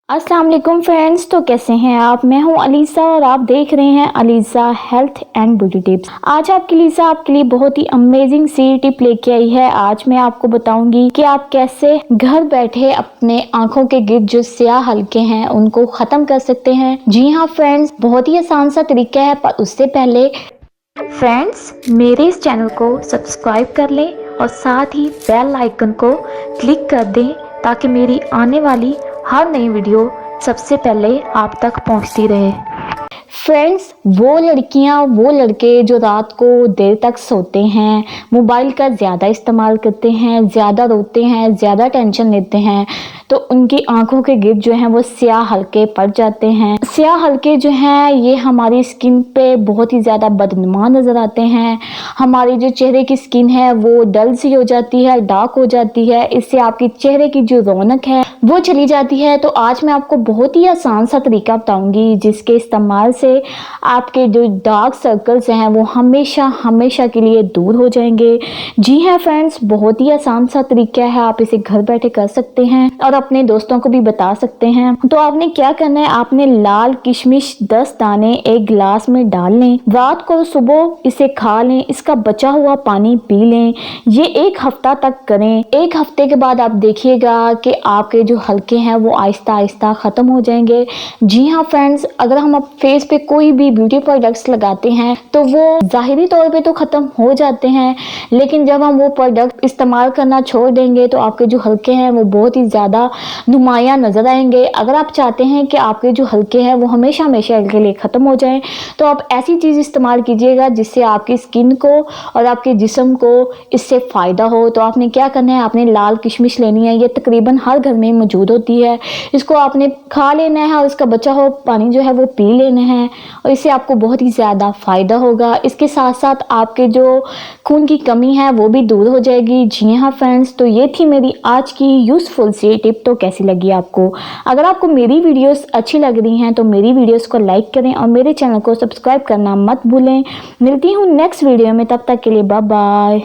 अस्सलाम वालेकुम फ्रेंड्स, तो कैसे हैं आप। मैं हूं अलीसा और आप देख रहे हैं Alisa health and beauty tips. आज आपके लिए बहुत ही अमेजिंग सी टिप लेके आई है। आज मैं आपको बताऊंगी कि आप कैसे घर बैठे अपने आंखों के गिर्द जो स्याह हल्के हैं उनको खत्म कर सकते हैं। जी हाँ फ्रेंड्स, बहुत ही आसान सा तरीका है, पर उससे पहले फ्रेंड्स मेरे इस चैनल को सब्सक्राइब कर लें और साथ ही बेल आइकन को क्लिक कर दें ताकि मेरी आने वाली हर नई वीडियो सबसे पहले आप तक पहुंचती रहे। फ्रेंड्स, वो लड़कियां वो लड़के जो रात को देर तक सोते हैं, मोबाइल का ज़्यादा इस्तेमाल करते हैं, ज़्यादा रोते हैं, ज़्यादा टेंशन लेते हैं, तो उनकी आंखों के गिर्द जो हैं वो स्याह हल्के पड़ जाते हैं। स्याह हल्के जो हैं ये हमारी स्किन पे बहुत ही ज़्यादा बदनुमा नज़र आते हैं। हमारी जो चेहरे की स्किन है वो डल सी हो जाती है, डार्क हो जाती है। इससे आपकी चेहरे की जो रौनक है वो चली जाती है। तो आज मैं आपको बहुत ही आसान सा तरीका बताऊंगी जिसके इस्तेमाल से आपके जो डार्क सर्कल्स हैं वो हमेशा हमेशा के लिए दूर हो जाएंगे। जी हाँ फ्रेंड्स, बहुत ही आसान सा तरीका है, आप इसे घर बैठे कर सकते हैं और अपने दोस्तों को भी बता सकते हैं। तो आपने क्या करना है, आपने लाल किशमिश 10 दाने एक गिलास में डाल लें, रात को सुबह इसे खा लें, इसका बचा हुआ पानी पी लें। ये 1 हफ्ता तक करें। 1 हफ्ते के बाद आप देखिएगा कि आपके जो हल्के हैं वो आहिस्ता आहिस्ता खत्म हो जाएंगे। जी हाँ फ्रेंड्स, अगर हम अब फेस पे कोई भी ब्यूटी प्रोडक्ट्स लगाते हैं तो वो ज़ाहिरी तौर पे तो ख़त्म हो जाते हैं, लेकिन जब हम वो प्रोडक्ट इस्तेमाल करना छोड़ देंगे तो आपके जो हल्के हैं वो बहुत ही ज़्यादा नुमाया नज़र आएंगे। अगर आप चाहते हैं कि आपके जो हल्के हैं वो हमेशा हमेशा के लिए ख़त्म हो जाएं तो आप ऐसी चीज़ इस्तेमाल कीजिएगा जिससे आपकी स्किन को और आपके जिस्म को इससे फ़ायदा हो। तो आपने क्या करना है, आपने लाल किशमिश लेनी है, ये तकरीबन हर घर में मौजूद होती है। इसको आपने खा लेना है और इसका बचा हुआ पानी जो है वो पी लेना है और इससे आपको बहुत ही ज़्यादा फ़ायदा होगा। इसके साथ साथ आपके जो खून की कमी है वो भी दूर हो जाएगी। जी हाँ फ्रेंड्स, तो ये थी मेरी आज की यूज़फुल सी टिप। तो कैसी लगी आपको? अगर आपको मेरी वीडियोस अच्छी लग रही हैं तो मेरी वीडियोस को लाइक करें और मेरे चैनल को सब्सक्राइब करना मत भूलें। मिलती हूँ नेक्स्ट वीडियो में, तब तक के लिए बाय बाय।